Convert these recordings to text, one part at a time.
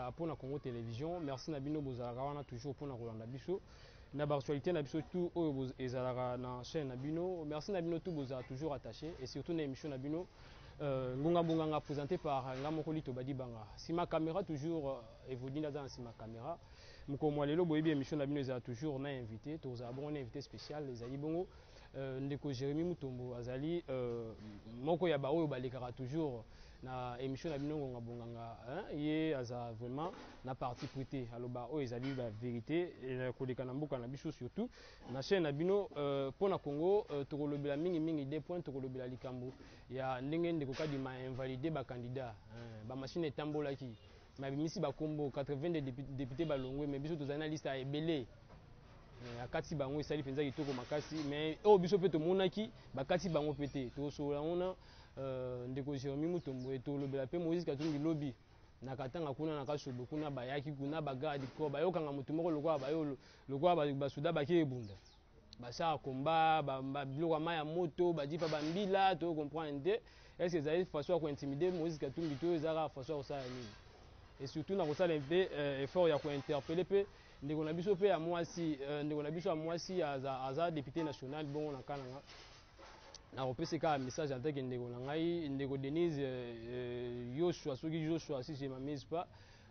ya pona Congo Télévision. Merci Nabino bozalaka wana toujours pona kolanda biso. Na actualité na biso tout oyo ezalaka na chaîne Nabino. Merci Nabino tout bozalaka toujours attaché et surtout na émission Nabino Ngunga Bunganga présenté par Ngamoko Lito Badi Banga. Si ma caméra toujours évolue dans si ma caméra. Mko lelo boyebi émission Nabino ezalaka toujours na invité, toza bon invité spécial les ali bongo ndeko Jérémy Mutombo azali moko ya ba oyo balekaka toujours na émission na bino ngonga bonganga ye aza vraiment na partie prêté aloba o ezali ba vérité koleka na mboka na biso surtout na chaîne na bino pona Congo tokolobela mingi des points tokolobela likambo ya ndenge ndeko kadi ma invalider ba candidat ba machine etambolaki ma bimisi ba kombo 80 députés balongwe mais biso tozana liste a ebele akati bango esali penza kitoko makasi mais o biso pe tomonaki bakati bango pete tosola ona ndeko Jérémy Mutombo etolobela pe Moïse Katumbi lobby na katanga kuna na kasobo kuna bayaki kuna bagadi ko bayokanga mutu moko lokwa bayolo lokwa basuda baki ebunda basha komba biloko maya moto badipa bambila to comprendre est-ce que ça façon ko intimider Moïse Katumbi to ezaka façon ko sala nini et surtout na kosala effort ya ko interpeller pe ndeko na biso pe ya mwasi ndeko na biso ya mwasi aza député national bon na kananga na repese ka message en tant que ndeko na ngai ndeko Denise Yoshua soki Joshua si je m'amuse pas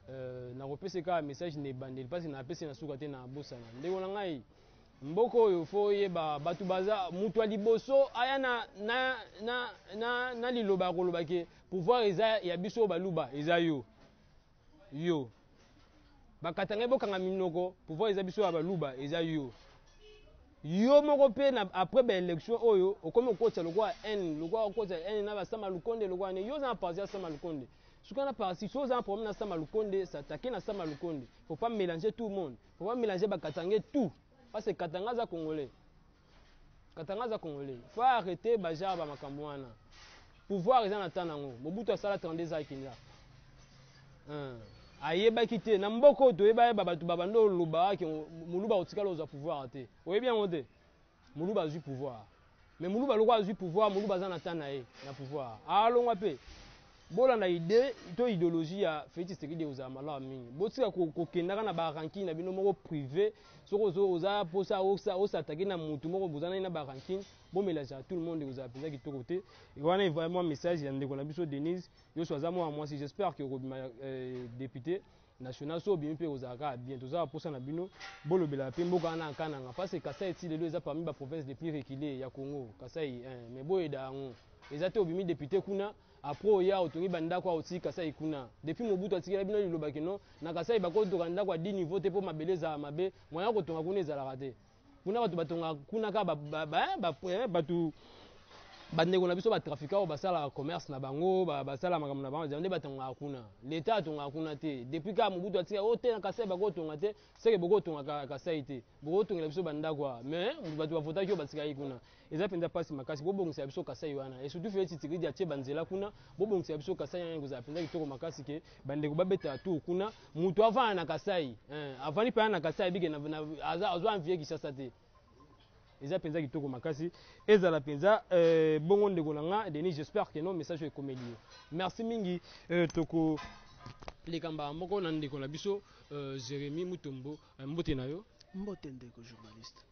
na repese ka message ne bandel parce na pese na suka te na bosana ndeko na ngai mboko oyo fo yeba batu baza mutu liboso aya na liloba koloba ke pouvoir eza ya biso baluba eza yo bakatanga bokanga minoko pouvoir eza biso ya baluba eza yo moko pe na après ba élection oyo okomi okotsa lokwa N lokwa okotsa N na ba Sama Lukonde lokwa ne yo za parti ya Sama Lukonde suka na parti so za problème na Sama Lukonde s'attaquer na Sama Lukonde faut pas mélanger tout le monde faut pas mélanger bakatanga tout parce que katanga za congolais faut arrêter baja ba makambo wana pouvoir eza na tanango Mobutu asala 32 ans kinza ayeba kité na mboko to yeba bato babando luba ki muluba otikala oza pouvoir te oyebi yango te muluba azui pouvoir mais muluba lokwa azui pouvoir muluba za na tana ye na pouvoir alongwa pe bola na idée to idéologie ya Félix Tshisekedi oza mala mingi botika ko kendaka na ba ranking na bino moko privé soko oza posa s'attaquer na mutu moko bozana na ba ranking bon mélange à tout le monde oza penza kitoko te et wana vraiment message ya ndeko na biso Denise yo soza moi si j'espère que député national so bien pe ozaka bien toza posa na bino bolobela pe mboka na kananga parce que Kasai ti lelo eza parmi ba provinces les plus reculées ya Congo Kasai mais boyeda ngo ezate obimi député kuna après ya otongi bandako aussi Kasai kuna depuis Mobutu atikela bino lilobaki non na Kasai bakotoka ndako a 10 niveau te po mabeleza mabe moya kotonga kuna ezalaka te kuna bato batonga kuna ka batu bandeko na biso ba trafiquant au basala commerce na bango basala makambo na bango nde batonga kuna l'état atonga kuna te depuis ka Mobutu atika o te na Kasai bakotonga te seke bokotonga Kasai te bokotongela biso bandako mais bato bavotaki yo batika kuna eza penza pasi makasi bobongisa biso Kasai wana et surtout Félix Tshisekedi atie banzela kuna bobongisa biso Kasai wana ngoza penza kitoko makasi ke bandeko babeta tour kuna mutu avana na Kasai avani pa na Kasai bige na azwa envie Kinshasa te eza penza kitoko makasi ezala penza bongo ndeko nanga Denis j'espère que non message est comédie merci mingi toko lekamba moko na ndeko na biso Jérémy Mutombo mbote na yo mbote ndeko journaliste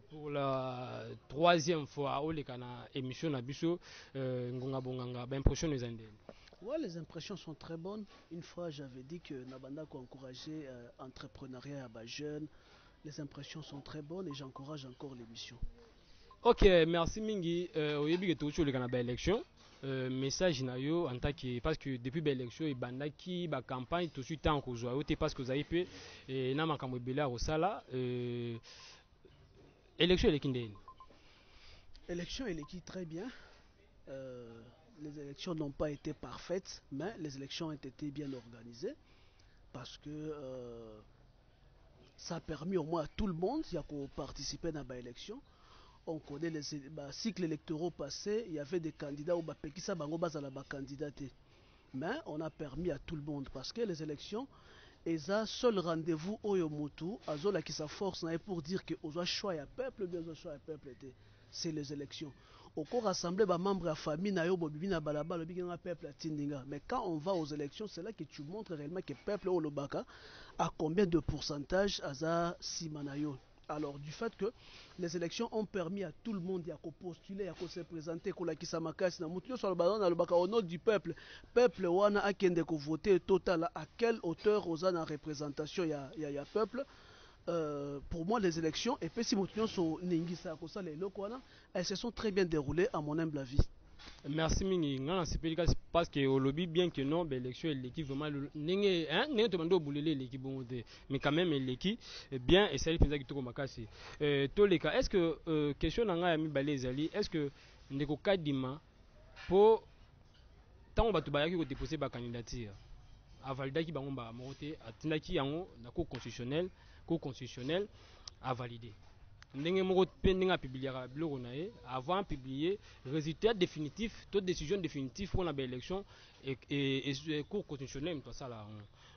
pour la troisième fois au lekana émission na biso ngonga bonganga ba impression les indés. Ouais, les impressions sont très bonnes. Une fois j'avais dit que Nabanda ko encourager entrepreneuriat à bas jeunes. Les impressions sont très bonnes et j'encourage encore l'émission. Ok, merci mingi. Oyebi que tu as une élection. Message na yo en tant que parce que depuis l'élection et bandaki ba campagne tout de suite en cause parce que vous avez fait et na makambo bela osala élection élection elle est très bien. Les élections n'ont pas été parfaites, mais les élections ont été bien organisées parce que ça a permis au moins à tout le monde de participer dans l'élection. On connaît les cycles électoraux passés, il y avait des candidats où Pekisa Bango Bazala candidaté. Mais on a permis à tout le monde parce que les élections, ils ont seul rendez-vous au Yomutu, Azola qui sa force pour dire que aux choix à peuple, bien aux choix à peuple, c'est les élections. Oko rassembler ba membres de la famille na yo bobibi na balaba lobi nga peuple atindinga. Mais quand on va aux élections, c'est là que tu montres réellement que peuple au lobaka a combien de pourcentage aza simanayo. Alors, du fait que les élections ont permis à tout le monde de postuler, de se présenter, au nom du peuple, peuple wana a kende ko voter total à quelle hauteur aux en représentation il y a peuple. Pour moi, les élections, et puis si elles se sont très bien déroulées à mon humble avis. Merci mingi ngana sepelika parce que au lobby bien que non l'élection est l'équipe vraiment nenge hein nenge to mando boulele l'équipe bon mais quand même l'équipe bien et ça il penza kitoko makasi to les cas est-ce que question nanga ya mi balezali est-ce que ndeko kadima po tant ba to ba yaki ko déposer ba candidature a validaki bango ba moté atindaki yango na cour constitutionnel a validé ndenge moko pe ndenge apubliera biloko na ye avant publier résultat définitif toute décision définitive pour la élection et cour constitutionnelle tout ça là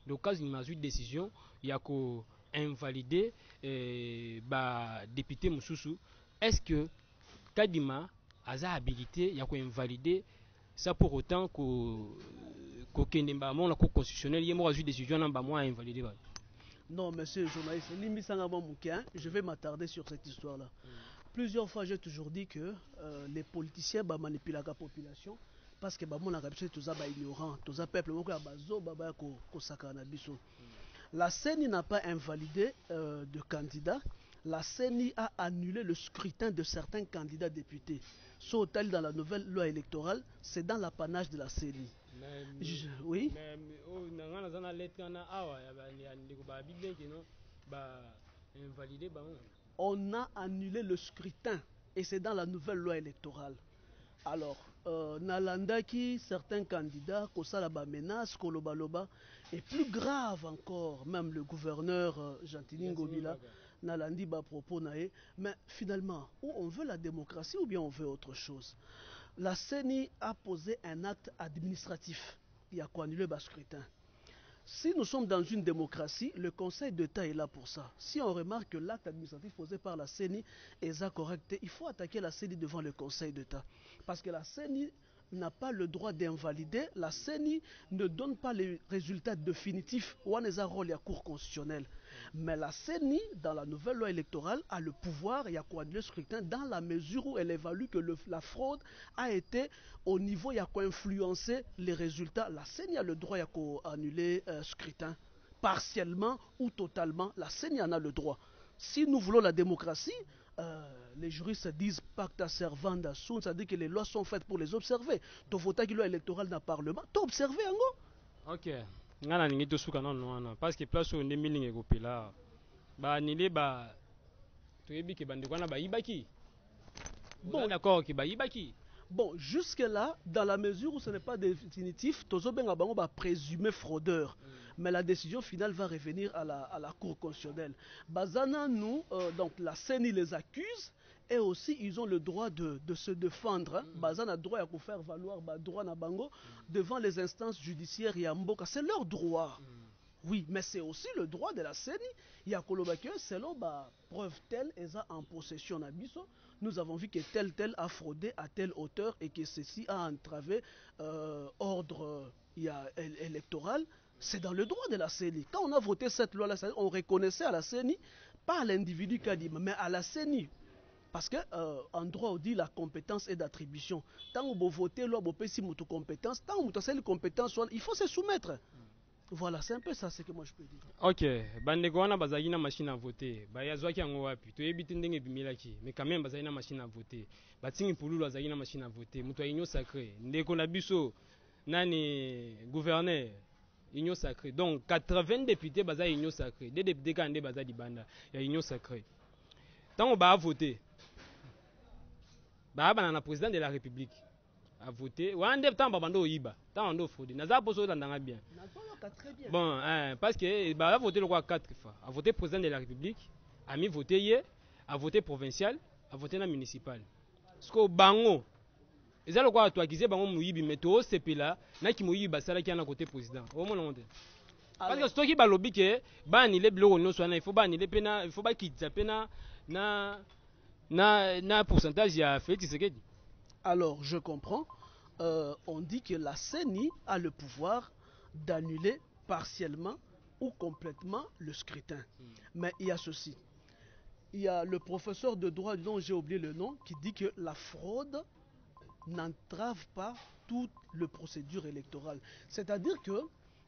donc cas une mazui décision il y a ko invalider ba député mususu est-ce que Kadima a habilité il y a ko invalider ça pour autant que kendemba mon la cour constitutionnelle il y a mazui décision na ba moi invalider ba. Non, monsieur le journaliste, je vais m'attarder sur cette histoire-là. Plusieurs fois, j'ai toujours dit que les politiciens manipulent la population parce que mon agapé tout ça ignorant, tout ça peuple la CENI n'a pas invalidé de candidats. La CENI a annulé le scrutin de certains candidats députés. Sautel dans la nouvelle loi électorale, c'est dans l'apanage de la CENI. Oui. On a annulé le scrutin et c'est dans la nouvelle loi électorale. Alors, Nalandaki, certains candidats, Kosalaba menace, Kolobaloba, et plus grave encore, même le gouverneur Jantini Ngobila, Nalandi ba propos nae, mais finalement, où on veut la démocratie ou bien on veut autre chose. La CENI a posé un acte administratif. Il y a quoi annuler le scrutin. Si nous sommes dans une démocratie, le Conseil d'État est là pour ça. Si on remarque que l'acte administratif posé par la CENI est correct, il faut attaquer la CENI devant le Conseil d'État. Parce que la CENI n'a pas le droit d'invalider. La CENI ne donne pas les résultats définitifs. On a un rôle à cour constitutionnelle. Mais la CENI, dans la nouvelle loi électorale, a le pouvoir, il y a quoi le scrutin, dans la mesure où elle évalue que la fraude a été au niveau, il y a quoi influencer les résultats. La CENI a le droit, il y a quoi annuler scrutin, partiellement ou totalement. La CENI en a le droit. Si nous voulons la démocratie, les juristes disent pacta servanda sunt, c'est-à-dire que les lois sont faites pour les observer. Tu votes que la loi électorale dans le Parlement, tu observes en gros. Ok. Ngana ningi to suka non parce que place où ndemi ningi kopela ba nile ba toyebi ke bande kwana ba ibaki. Bon d'accord ke ba ibaki. Bon, jusque-là, dans la mesure où ce n'est pas définitif, Tozo Benga Bango va présumer fraudeur. Mais la décision finale va revenir à la Cour constitutionnelle. Bazana, nous, donc la CENI les accuse et aussi ils ont le droit de se défendre. Hein. Bazana a le droit de faire valoir droit na Bango devant les instances judiciaires Yamboka. C'est leur droit. Oui, mais c'est aussi le droit de la CENI. Il y a Kolobake, selon preuve telle, et ça en possession d'Abisso. Nous avons vu que tel a fraudé à telle hauteur et que ceci a entravé ordre électoral. C'est dans le droit de la CENI. Quand on a voté cette loi-là, on reconnaissait à la CENI, pas à l'individu Kadima, mais à la CENI. Parce qu'en droit, on dit la compétence est d'attribution. Tant que vous votez, vous avez une compétence. Tant que vous avez une compétence, il faut se soumettre. Voilà, c'est un peu ça ce que moi je peux dire. Ok, bandeko wana bazaki na machine à voter. Ba yazwaki yango wapi? To yebiti ndenge bimelaki. Mais quand même bazaki na machine à voter. Batingi pululu azaki na machine à voter. Muto union sacrée. Ndeko na biso nani gouverneur union sacrée. Donc 80 députés bazaki union sacrée. Des députés kande bazaki banda ya union sacrée. Tant on va voter. Ba bana na président de la République. A voté. Wande temps babando yiba. Temps ando fraude. Naza poso tandanga bien. Bon, parce que a voté le roi 4 fois. A voté président de la République, a mis voté hier, a voté provincial, a voté na municipal. Ce que bango, ils ont le droit à toi qui disent bango mouyibi météo c'est là, na qui mouyibi basala qui a un côté président. Au moins on dit. Parce que ce qui ba lobby que ba ni les blocs non soit il faut ba ni les pena, il faut pas quitter pena na pourcentage ya fait ce que Alors, je comprends. On dit que la CENI a le pouvoir d'annuler partiellement ou complètement le scrutin. Mais il y a ceci. Il y a le professeur de droit dont j'ai oublié le nom qui dit que la fraude n'entrave pas toute la procédure électorale. C'est-à-dire que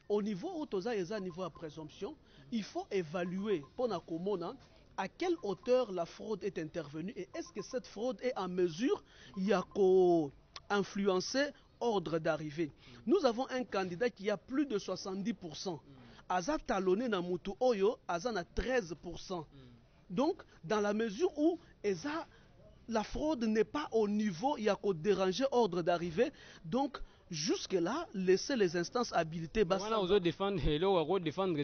au niveau où toza eza niveau à présomption, il faut évaluer pendant comment à quelle hauteur la fraude est intervenue et est-ce que cette fraude est en mesure d'influencer ordre d'arrivée. Nous avons un candidat qui a plus de 70%. Aza talonné na mutu oyo, aza na 13%. Donc, dans la mesure où la fraude n'est pas au niveau, il y a qu'au déranger ordre d'arrivée. Donc, jusque-là, laisser les instances habilitées. On a défendre, défendre.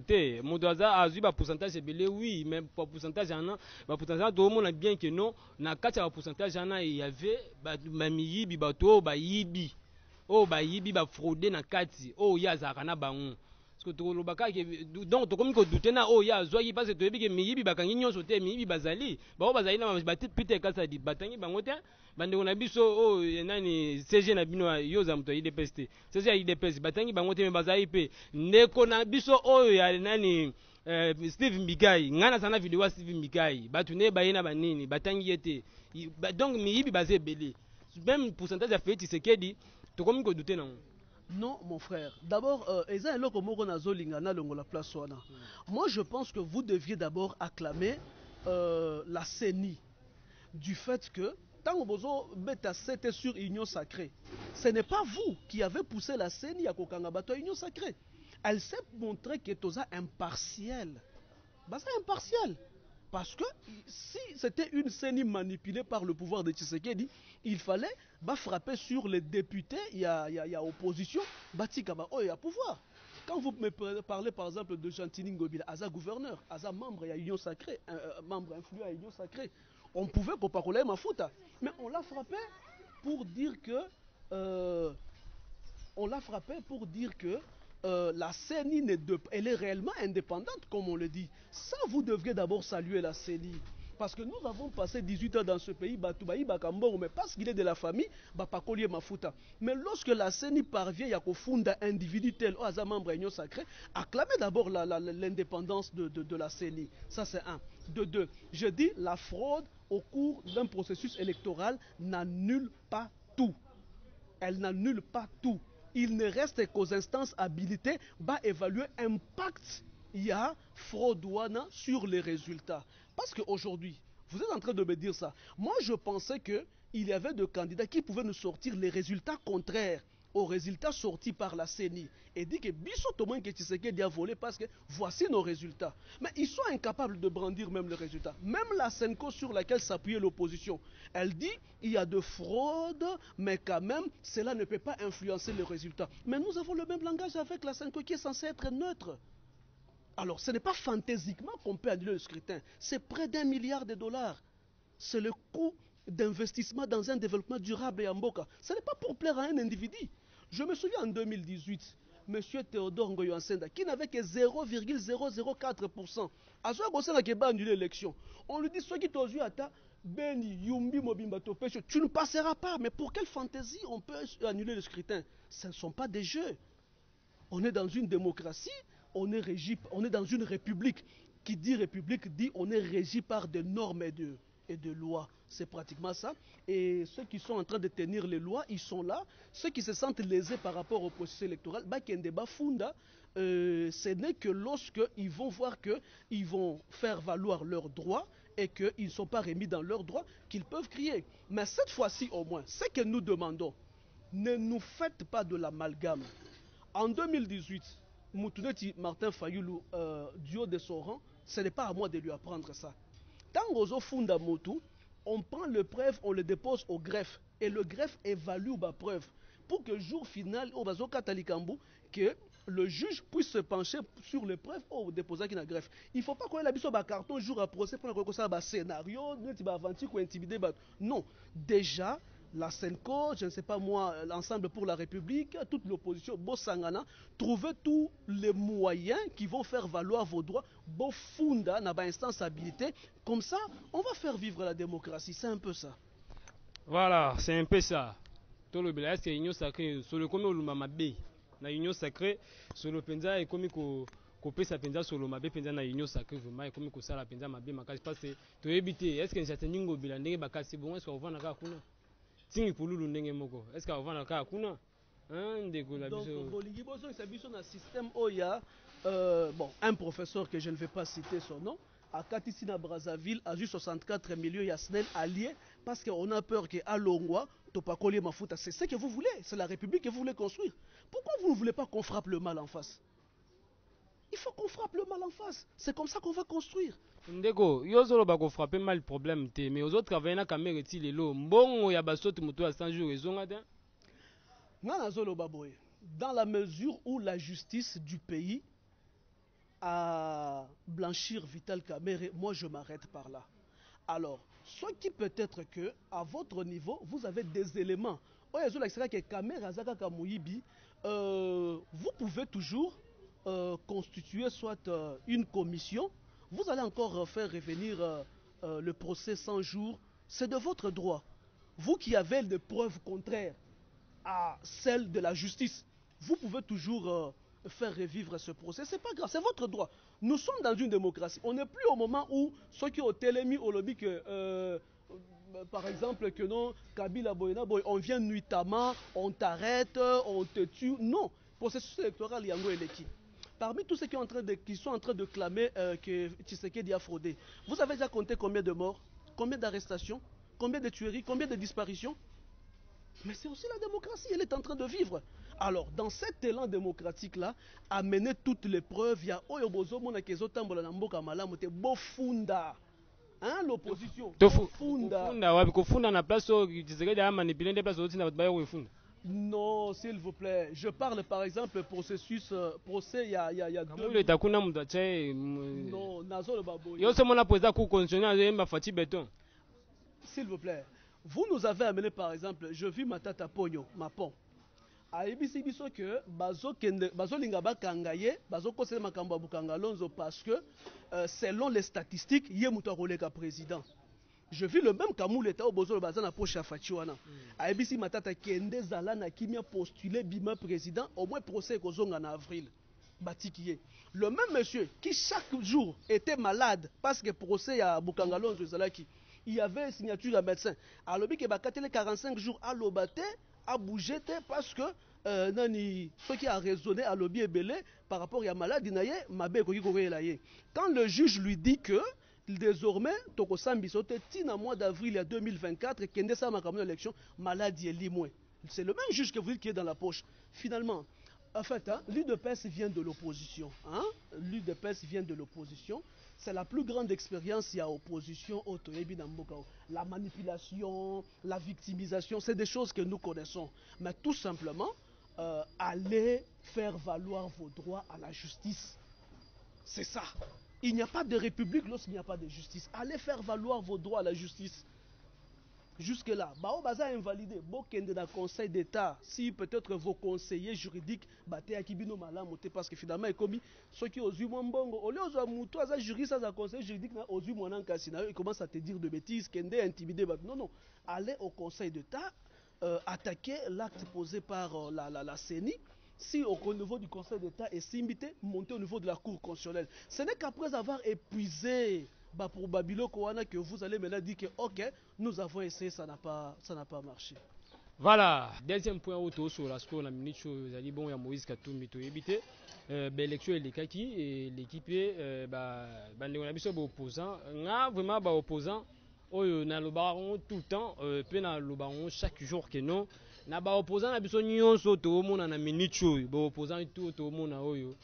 Modoza a eu un pourcentage oui, mais pas pourcentage en pourcentage tout le monde a bien que non. Na kati pourcentage il y avait mamiyi bibato ba yibi. Oh ba yibi ba frauder na kati. Oh ya zakana bango. Parce que donc comme que douter na oh ya zoyi parce que tu que miyibi bakangi nyonso te miyibi bazali ba bazali na batite pite kasa di batangi bango te bande on a biso oh nani CG na bino yo za mto IDPS te CG ya IDPS batangi bango te me bazali pe ndeko na biso oh ya nani Steve Mbikai ngana sana video wa Steve Mbikai batu ne bayina banini batangi yete donc miyibi bazé belé même pourcentage ya fait Tshisekedi to comme que douter na. Non, mon frère. D'abord, moi, je pense que vous deviez d'abord acclamer la CENI du fait que tant que Beta c'était sur Union Sacrée, ce n'est pas vous qui avez poussé la CENI à Kokangabato Union Sacrée. Elle s'est montrée que Toza impartielle. C'est impartial. Parce que si c'était une CENI manipulée par le pouvoir de Tshisekedi, il fallait frapper sur les députés, il y a opposition, il y a pouvoir. Quand vous me parlez par exemple de Chantini Ngobila, Aza gouverneur, Aza membre à Union Sacrée, membre influent à Union Sacrée, on pouvait copacoler Mafuta. Mais on l'a frappé pour dire que la CENI elle est réellement indépendante, comme on le dit. Ça, vous devriez d'abord saluer la CENI. Parce que nous avons passé 18 ans dans ce pays, mais parce qu'il est de la famille, Mafuta. Mais lorsque la CENI parvient à fonder un individu tel, ou membre de l'Union Sacrée, acclamez d'abord l'indépendance de la CENI. Ça, c'est un. De deux, je dis, la fraude au cours d'un processus électoral n'annule pas tout. Elle n'annule pas tout. Il ne reste qu'aux instances habilitées évaluer l'impact il y a fraudouana sur les résultats. Parce qu'aujourd'hui, vous êtes en train de me dire ça. Moi, je pensais qu'il y avait des candidats qui pouvaient nous sortir les résultats contraires aux résultats sortis par la CENI. Et dit que Bissot au moins que Tshisekedi a volé parce que voici nos résultats. Mais ils sont incapables de brandir même les résultats. Même la Senco sur laquelle s'appuyait l'opposition, elle dit il y a de fraude, mais quand même, cela ne peut pas influencer les résultats. Mais nous avons le même langage avec la Senco qui est censée être neutre. Alors, ce n'est pas fantaisiquement qu'on peut annuler le scrutin. C'est près d'1 milliard de dollars. C'est le coût d'investissement dans un développement durable et en Mboka. Ce n'est pas pour plaire à un individu. Je me souviens en 2018, M. Théodore Ngoyo Nsenda, qui n'avait que 0,004%. À ce moment-là, il a annulé l'élection. On lui dit, ceux qui t'ont vu à ta Beni, Yumbi, Mobimba, Topesho, tu ne passeras pas. Mais pour quelle fantaisie on peut annuler le scrutin? Ce ne sont pas des jeux. On est dans une démocratie, on est dans une république. Qui dit république dit on est régi par des normes et de lois. C'est pratiquement ça. Et ceux qui sont en train de tenir les lois, ils sont là. Ceux qui se sentent lésés par rapport au processus électoral, ce n'est que lorsqu'ils vont voir qu'ils vont faire valoir leurs droits et qu'ils ne sont pas remis dans leurs droits, qu'ils peuvent crier. Mais cette fois-ci au moins, ce que nous demandons, ne nous faites pas de l'amalgame. En 2018, Moutouneti Martin Fayoulou, du haut de son rang, ce n'est pas à moi de lui apprendre ça. Tant Rozo Funda Moutou, on prend le preuve, on le dépose au greffe. Et le greffe évalue la preuve. Pour que jour final, au Bazo Katalikambu, que le juge puisse se pencher sur les preuves au déposer qui na greffe. Il ne faut pas qu'on ait la biso carton jour à procès pour qu'on ait un scénario, ou intimider. Non. Déjà, la Senco, je ne sais pas moi, l'Ensemble pour la République, toute l'opposition, Bossangana, trouvez tous les moyens qui vont faire valoir vos droits, Bofunda, n'a pas instance habilité. Comme ça, on va faire vivre la démocratie. C'est un peu ça. Voilà, c'est un peu ça. Tout le est-ce que l'union sacrée, sur le commun ou le mamabe, na union sacrée, sur le penza et comme ko sa penza sur le mabe penza na union sacrée vraiment et comme ko ça la penza mabe makasi parce que to éviter est-ce que c'est ningo bila ndenge bakasi bon est-ce qu'on va na ka kuna tingi pululu ndenge moko est-ce qu'on va na ka kuna hein ndeko la biso donc bolingi bozo c'est biso na système oya bon un professeur que je ne vais pas citer son nom à Katisina Brazzaville a juste 64 millions Yasnel alliés parce qu'on a peur que à Longwa Topakoli Mafuta c'est ce que vous voulez, c'est la République que vous voulez construire. Pourquoi vous ne voulez pas qu'on frappe le mal en face? Il faut qu'on frappe le mal en face. C'est comme ça qu'on va construire. Ndeko, yo zolo ba ko frapper mal problème te mais aux autres travailler na caméra ti lelo mbongo ya basoto moto à 100 jours ezonga te. Nana zolo baboye. Dans la mesure où la justice du pays à blanchir Vital Kamerhe, moi je m'arrête par là. Alors, ce qui peut être que, à votre niveau, vous avez des éléments. Vous pouvez toujours constituer soit une commission, vous allez encore faire revenir le procès 100 jours, c'est de votre droit. Vous qui avez des preuves contraires à celles de la justice, vous pouvez toujours faire revivre ce procès. C'est pas grave, c'est votre droit. Nous sommes dans une démocratie. On n'est plus au moment où ceux qui ont télémis au lobby que par exemple que non, Kabila Boyena Boy, on vient nuitamment, on t'arrête, on te tue. Non, processus électoral Yango Eleki. Parmi tous ceux qui sont en train de clamer que Tshisekedi a fraudé, vous avez déjà compté combien de morts, combien d'arrestations, combien de tueries, combien de disparitions? Mais c'est aussi la démocratie, elle est en train de vivre. Alors, dans cet élan démocratique-là, amener toutes les preuves, il y a Oyobozo Monakezo Tambola Namboka Malamote Bofunda. Hein, l'opposition. Bofunda. Bofunda na place où Tshisekedi a manipulé des places où il n'a pas eu. Non, s'il vous plaît. Je parle par exemple processus, procès, il y a deux... Non, Nazo le Baboy. S'il vous plaît. Vous nous avez amené par exemple, je vis ma tata Pogno, ma pont. Aibisi biso que bazo linga bakanga ye, bazo kosele makambo bukanga lonzo parce que selon les statistiques, ye muto roleka président. Je vis le même kamou l'état au bozo le bazan na poche fachiwana. Aibisi matata kende zala na kimia postulé bima président, au moins procès kozonga na avril. Batikiye. Le même monsieur qui chaque jour était malade parce que procès ya bukanga lonzo zalaki. Il y avait une signature à médecin. Alors, il y a 45 jours à l'obate, à bouger, parce que ceux qui a raisonné à l'obé belé par rapport à la maladie, quand le juge lui dit que désormais, le mois d'avril 2024, qu'il y a une élection, maladie est limouée. C'est le même juge que vous dites qui est dans la poche. Finalement, en fait, hein, l'UDPS vient de l'opposition. Hein? L'UDPS vient de l'opposition. C'est la plus grande expérience il y a opposition au Toyebi Namboka. La manipulation, la victimisation, c'est des choses que nous connaissons. Mais tout simplement, allez faire valoir vos droits à la justice. C'est ça. Il n'y a pas de république lorsqu'il n'y a pas de justice. Allez faire valoir vos droits à la justice. Jusque-là, Bao Baza invalidé, Bokende dans le Conseil d'État, si peut-être vos conseillers juridiques battaient à Kibino Malamote, parce que finalement, comme ceux qui ont eu mon bongo, au lieu de juriste, un conseiller juridique, ils commencent à te dire de bêtises, Kende intimidé. Non, non, allez au Conseil d'État, attaquer l'acte posé par la CENI. Si au niveau du Conseil d'État est simbité, monter au niveau de la Cour constitutionnelle. Ce n'est qu'après avoir épuisé pour Babilo Kowana que vous allez maintenant dire que ok, nous avons essayé, ça n'a pas marché. Voilà, deuxième point autour sur la score, la minute chose, il bon, il y a Moïse Katumbi to éviter. L'élection est l'équipe et l'équipe on a besoin d'opposants. On a vraiment des opposants. On a le baron tout le temps, puis on a le baron chaque jour que non. Na ba opposant na biso nyonso to mona na minute show ba opposant tout to mona oyo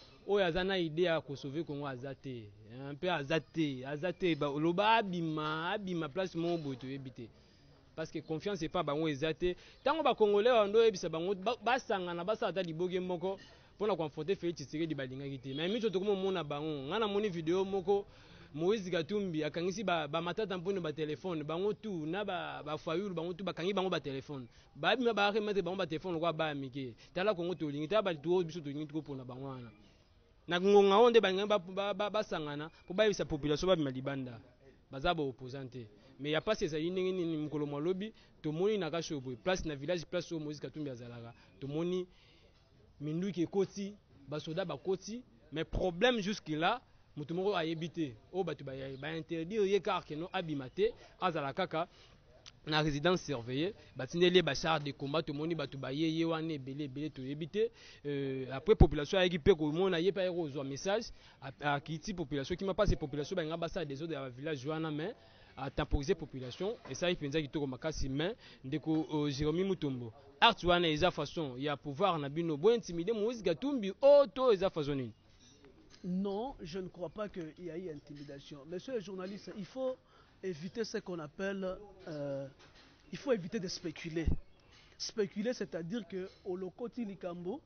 azana idée ya ko sauver Congo azate un peu azate ba loba abima place mo boto ebité parce que confiance c'est pas bango ezate tango ba congolais ando ebisa bango basangana basata liboge moko pona conforter Félix Tshisekedi balinga kité mais miso to ko mona bango ngana moni vidéo moko Moïse Katumbi akangisi ba matata mpone ba téléphone bango tout na ba fayulu bango tout bakangi bango ba téléphone ba bima ba remettre bango ba téléphone kwa ba mike tala Congo to lingi ta ba to biso to lingi to pona bango wana na ngonga onde banga ba sangana po ba bisa population ba bima libanda baza ba opposante mais ya place ezali ndenge nini mokolo mwa lobi tomoni na kasho boye place na village place oyo Moïse Katumbi azalaka tomoni minduki ekoti basoda bakoti mais problème jusque là moto moko ayebi te oyo bato bainterdire ye kaka no abima te azala kaka na résidence surveillée batindeli bachar de combat tomoni bato bayeye wana ebele toyebi te après population ayeki mpe komona ye mpe ayeki kozwa message akiti population kima mpasi population balinga basala desordre ya village wana mais atemporiser population esali mpenza kitoko makasi mais ndeko Jérémie Mutombo acte wana eza façon ya pouvoir na bino bo intimider Moïse Katumbi to eza façon nini? Non, je ne crois pas qu'il y a eu intimidation. Monsieur le journaliste, il faut éviter ce qu'on appelle... il faut éviter de spéculer. Spéculer, c'est-à-dire que au Lokoti Likambo,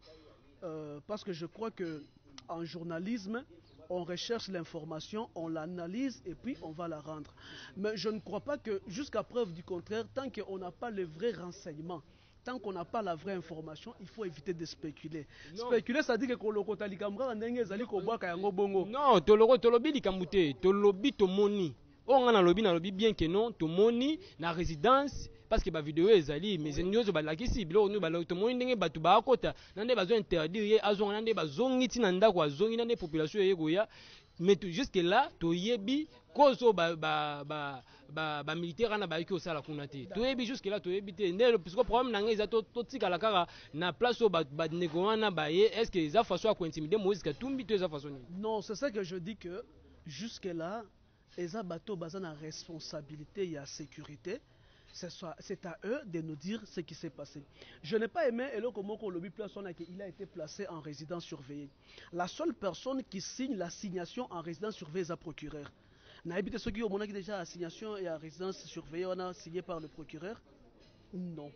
parce que je crois que en journalisme, on recherche l'information, on l'analyse et puis on va la rendre. Mais je ne crois pas que, jusqu'à preuve du contraire, tant qu'on n'a pas les vrais renseignements, tant qu'on n'a pas la vraie information, il faut éviter de spéculer. Non. Spéculer, ça dit que kolokota likambo ndenge ezali kobwaka yango bongo. Non, tolobi likambo te, tolobi tomoni. On a lobi bien que non, tomoni na résidence parce que ba vidéo ezali mais nyozo balakisi bilo no balo tomoni ndenge batu ba akota nande bazo interdire ye azonga nande bazongi tina ndako azongi nande population yegoya mais jusque là toyebi kozo ba militaire na ba ki osala kuna te toyebi jusque là toyebi te ndelo puisque problème nanga eza to tika la kaka na place o ba nego wana ba ye est-ce que eza façon à intimider Moïse Katumbi to eza façon? Non, c'est ça que je dis que jusque là eza bato baza na responsabilité et à sécurité. C'est à eux de nous dire ce qui s'est passé. Je n'ai pas aimé il a été placé en résidence surveillée. La seule personne qui signe l'assignation en résidence surveillée est le procureur. N'habite ceux qui ont déjà assignation et en résidence surveillée, on a signé par le procureur? Non.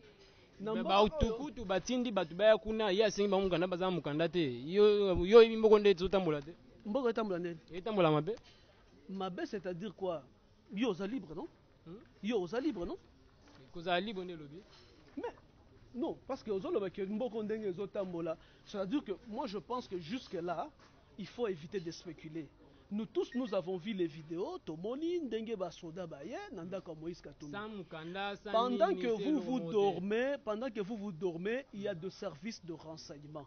Batukutu batindi batu baya kuna ya singi bamukanda baza mukanda te yo mboko ndetse utambola te mboko etambola ndeni etambola mabe mabe c'est-à-dire quoi? Yo oza libre non? Yo oza libre non? Mais non, parce que c'est-à-dire que moi je pense que jusque là il faut éviter de spéculer. Nous tous nous avons vu les vidéos pendant que vous dormez il y a des services de renseignement.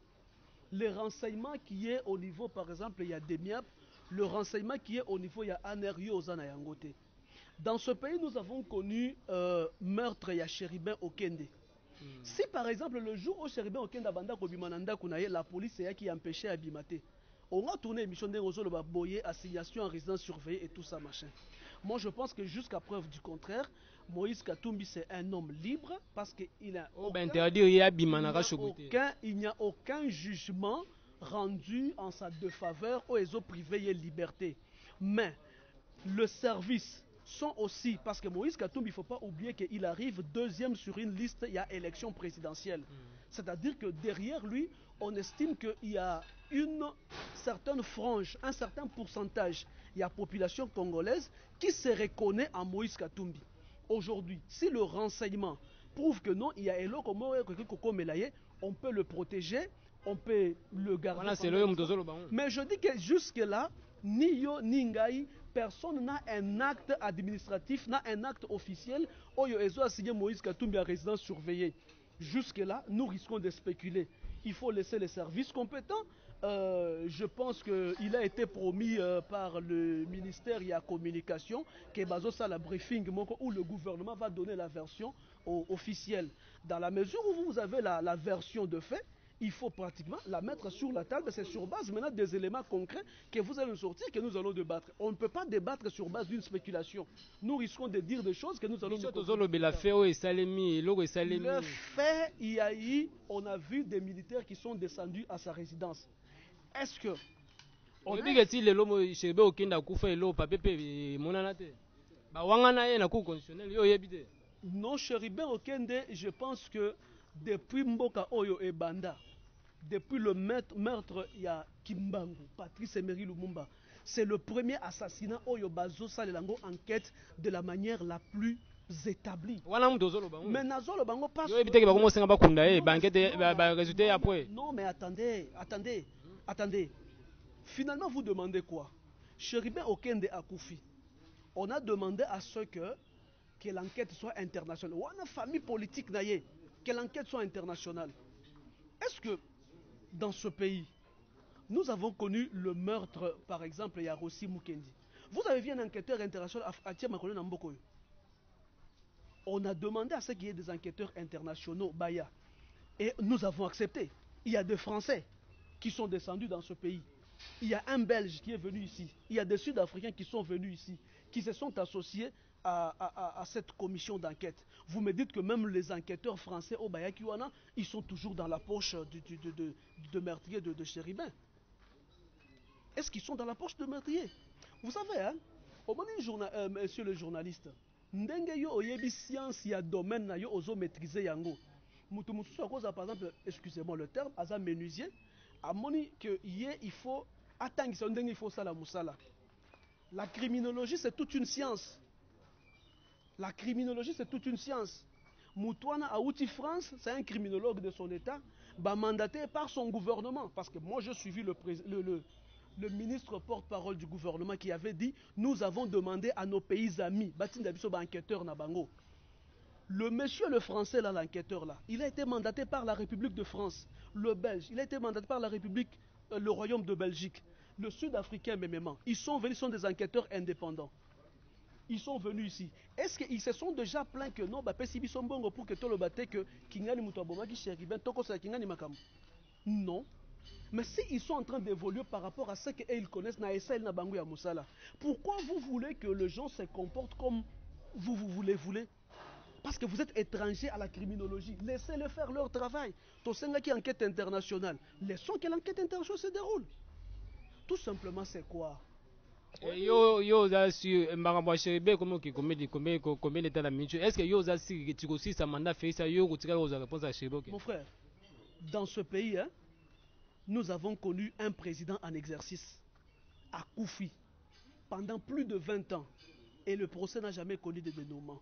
Le renseignement qui est au niveau, par exemple, il y a DEMIAP, le renseignement qui est au niveau, il y a Anerio Zanayangote. Dans ce pays, nous avons connu meurtre ya Chéribin Okende. Si par exemple le jour où Chéribin Okende abanda kobimananda kunaye, la police est qui empêchait Abimate, on a tourné émission de Rozo le Baboye, assignation en résidence surveillée et tout ça machin. Moi je pense que jusqu'à preuve du contraire, Moïse Katumbi c'est un homme libre parce qu'il a il n'y a aucun jugement rendu en sa défaveur aux ESO privés et liberté. Mais le service sont aussi, parce que Moïse Katumbi, il ne faut pas oublier qu'il arrive deuxième sur une liste, il y a élection présidentielle. C'est-à-dire que derrière lui, on estime qu'il y a une certaine frange, un certain pourcentage, il y a population congolaise qui se reconnaît en Moïse Katumbi. Aujourd'hui, si le renseignement prouve que non, il y a Elo Melaye, on peut le protéger, on peut le garder. Voilà, mais je dis que jusque-là, ni yo ni ngai, personne n'a un acte administratif, n'a un acte officiel. Oyo Ezo a signé Moïse Katumbi à résidence surveillée. Jusque-là, nous risquons de spéculer. Il faut laisser les services compétents. Je pense qu'il a été promis par le ministère de la Communication que ça la briefing où le gouvernement va donner la version officielle. Dans la mesure où vous avez la version de fait, il faut pratiquement la mettre sur la table. C'est sur base maintenant des éléments concrets que vous allez nous sortir, que nous allons débattre. On ne peut pas débattre sur base d'une spéculation. Nous risquons de dire des choses que nous allons nous le fait, il y a eu, on a vu des militaires qui sont descendus à sa résidence. Est-ce que non, Chéribin Okende, je pense que depuis Mboka Oyo et Banda, depuis le meurtre, il y a Kimbangu, Patrice Emery Lumumba, c'est le premier assassinat Oyo Bazo Salelango enquête de la manière la plus établie. Mais Nazolo Bango passe. Non, mais attendez. Finalement, vous demandez quoi? Chéribin Okende Akoufi. On a demandé à ce que que l'enquête soit internationale. Ou une famille politique, que l'enquête soit internationale. Est-ce que dans ce pays, nous avons connu le meurtre, par exemple, il y a Rossi Mukendi. Vous avez vu un enquêteur international à Tiamakone Nambokoyo. On a demandé à ce qu'il y ait des enquêteurs internationaux, Baya. Et nous avons accepté. Il y a des Français qui sont descendus dans ce pays. Il y a un Belge qui est venu ici. Il y a des Sud-Africains qui sont venus ici, qui se sont associés à cette commission d'enquête. Vous me dites que même les enquêteurs français au Baya Kiwana, ils sont toujours dans la poche de meurtrier de Chéribin. Est-ce qu'ils sont dans la poche de meurtrier? Vous savez, hein, monsieur le journaliste, ndenge yo oyebi science ya domaine na yo ozo maîtriser yango. Mutu mususu akoza par exemple, excusez-moi le terme, aza menuisier, amoni que il faut atangisa ndenge il faut sala musala. La criminologie c'est toute une science. La criminologie c'est toute une science. Moutouana Aouti France, c'est un criminologue de son état, mandaté par son gouvernement. Parce que moi j'ai suivi le ministre porte-parole du gouvernement qui avait dit nous avons demandé à nos pays amis, enquêteur Nabango. Le monsieur le français là, l'enquêteur là, il a été mandaté par la République de France. Le belge, il a été mandaté par la République, le royaume de Belgique. Le sud-africain même. Ils sont venus, ils sont des enquêteurs indépendants. Ils sont venus ici. Est-ce qu'ils se sont déjà plaints que non, pour que tout le baté que Kingani Moutouaboma qui Chéribin, Toko c'est Kingani Makam? Non. Mais s'ils sont en train d'évoluer par rapport à ce qu'ils connaissent, pourquoi vous voulez que les gens se comportent comme vous voulez? Parce que vous êtes étranger à la criminologie. Laissez-les faire leur travail. Tosenga qui enquête internationale. Laissons que l'enquête internationale se déroule. Tout simplement, c'est quoi? Yo si Mbarambo Chéribin comment combien d'état la minute? Est-ce que yo si tu aussi ça mandat fait ça yo tu as réponse à Chéribin? Mon frère, dans ce pays, hein, nous avons connu un président en exercice à Koufi pendant plus de 20 ans et le procès n'a jamais connu de dénouement.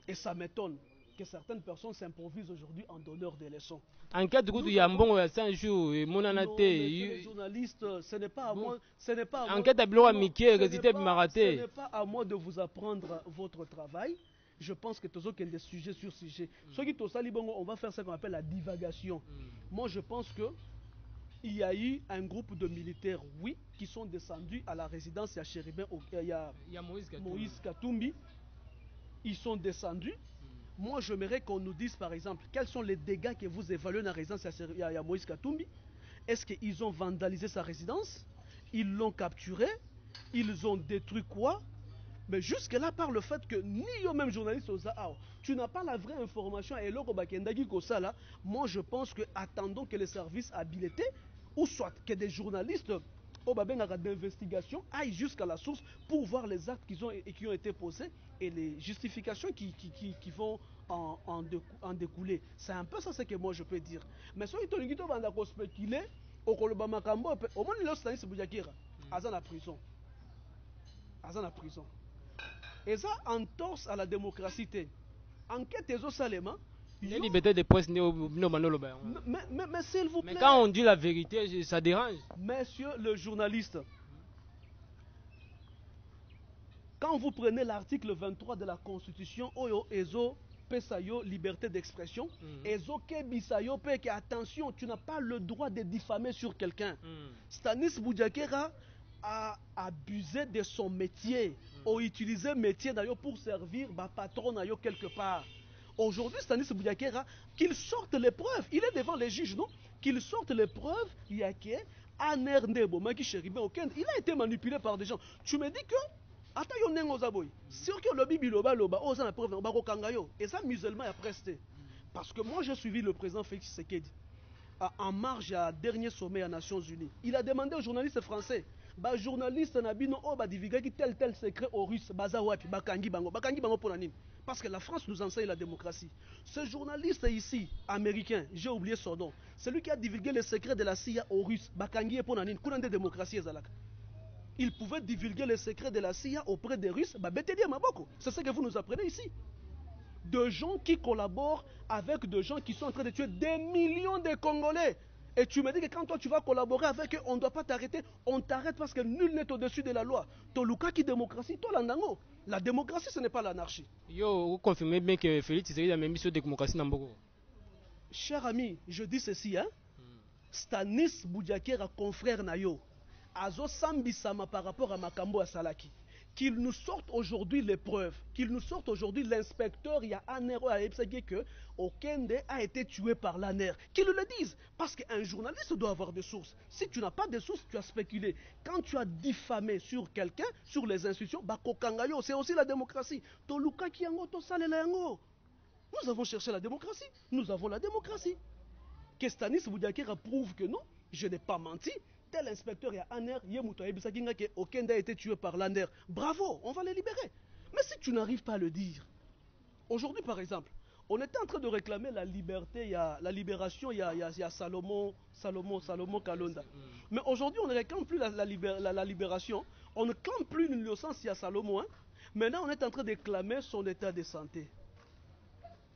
Et ça m'étonne que certaines personnes s'improvisent aujourd'hui en donneurs de leçons. Enquête de il y a un bon 5 jours et mon anaté. Les journalistes, ce n'est pas à moi, ce n'est pas à enquête à bloc Mickey résultat maraté. Ce n'est pas à moi de vous apprendre votre travail. Je pense que tous autres des sujets sur sujet. Ceux qui sont on va faire ce qu'on appelle la divagation. Moi, je pense que il y a eu un groupe de militaires, oui, qui sont descendus à la résidence à Chéribin. Il y a Moïse Katumbi. Ils sont descendus. Moi, j'aimerais qu'on nous dise, par exemple, quels sont les dégâts que vous évaluez dans la résidence à Moïse Katumbi. Est-ce qu'ils ont vandalisé sa résidence? Ils l'ont capturé? Ils ont détruit quoi? Mais jusque-là, par le fait que ni eux-mêmes journalistes, tu n'as pas la vraie information. Et là, moi, je pense que attendons que les services habilités, ou soit que des journalistes d'investigation aillent jusqu'à la source pour voir les actes qui ont été posés et les justifications qui vont en découler. C'est un peu ça ce que moi je peux dire. Mais si tu as spéculé, au moins il est en prison. Et ça entorse à la démocratie. Enquête des Osalema. La liberté de presse mais s'il vous plaît. Mais quand on dit la vérité, ça dérange. Monsieur le journaliste, quand vous prenez l'article 23 de la Constitution, Oyo Ezo Pesayo, liberté d'expression, Ezo Kebisayo Peke, attention, tu n'as pas le droit de diffamer sur quelqu'un. Stanis Boudiakera a abusé de son métier, a utilisé le métier d'ailleurs pour servir patron quelque part. Aujourd'hui, Stanis Boudiakera, qu'il sorte les preuves. Il est devant les juges, non? Qu'il sorte les preuves. Il y a qui est il a été manipulé par des gens. Tu me dis que attends, il y a un ozaboy. Si on lobby biloba loba, on a la preuve, on va kangayo. Et ça, musulman a presté. Parce que moi, j'ai suivi le président Félix Tshisekedi en marge à dernier sommet aux Nations Unies. Il a demandé aux journalistes français. Bah journaliste nabino oh bah divulguer tel secret aux Russes baza wapi bakangi bango pour nani. Parce que la France nous enseigne la démocratie. Ce journaliste ici américain, j'ai oublié son nom, c'est lui qui a divulgué les secrets de la CIA aux Russes bakangi pour nani kunande démocratie ezalaka. Il pouvait divulguer les secrets de la CIA auprès des Russes, bah betedi maboko. C'est ce que vous nous apprenez ici. De gens qui collaborent avec des gens qui sont en train de tuer des millions de Congolais. Et tu me dis que quand toi tu vas collaborer avec eux, on ne doit pas t'arrêter. On t'arrête parce que nul n'est au-dessus de la loi. Toluka qui démocratie, toi l'andango. La démocratie, ce n'est pas l'anarchie. Yo, vous confirmez bien que Félix Tshisekedi a même mis sur la démocratie dans Mboko. Cher ami, je dis ceci, hein. Stanis Boudiakera, confrère Nayo, Azo Sambisama par rapport à Makambo Asalaki, qu'il nous sorte aujourd'hui les preuves, qu'il nous sorte aujourd'hui l'inspecteur, il y a un erreur à Epsagé que Okende a été tué par l'ANER. Qu'il le dise, parce qu'un journaliste doit avoir des sources. Si tu n'as pas de sources, tu as spéculé. Quand tu as diffamé sur quelqu'un, sur les institutions, Bakokangayo, c'est aussi la démocratie. Toluka Kiango, Tosalelango. Nous avons cherché la démocratie, nous avons la démocratie. Que Stanis Boudiakera prouve que non, je n'ai pas menti. Tel inspecteur, il y a Aner, Yemuto Ebisakinga, que Okenda a été tué par l'Aner. Bravo, on va les libérer. Mais si tu n'arrives pas à le dire, aujourd'hui par exemple, on était en train de réclamer la liberté, il y a la libération, il y a Salomon Kalonda. Mais aujourd'hui, on ne réclame plus la libération, on ne clame plus l'innocence, il y a Salomon. Hein. Maintenant, on est en train de clamer son état de santé.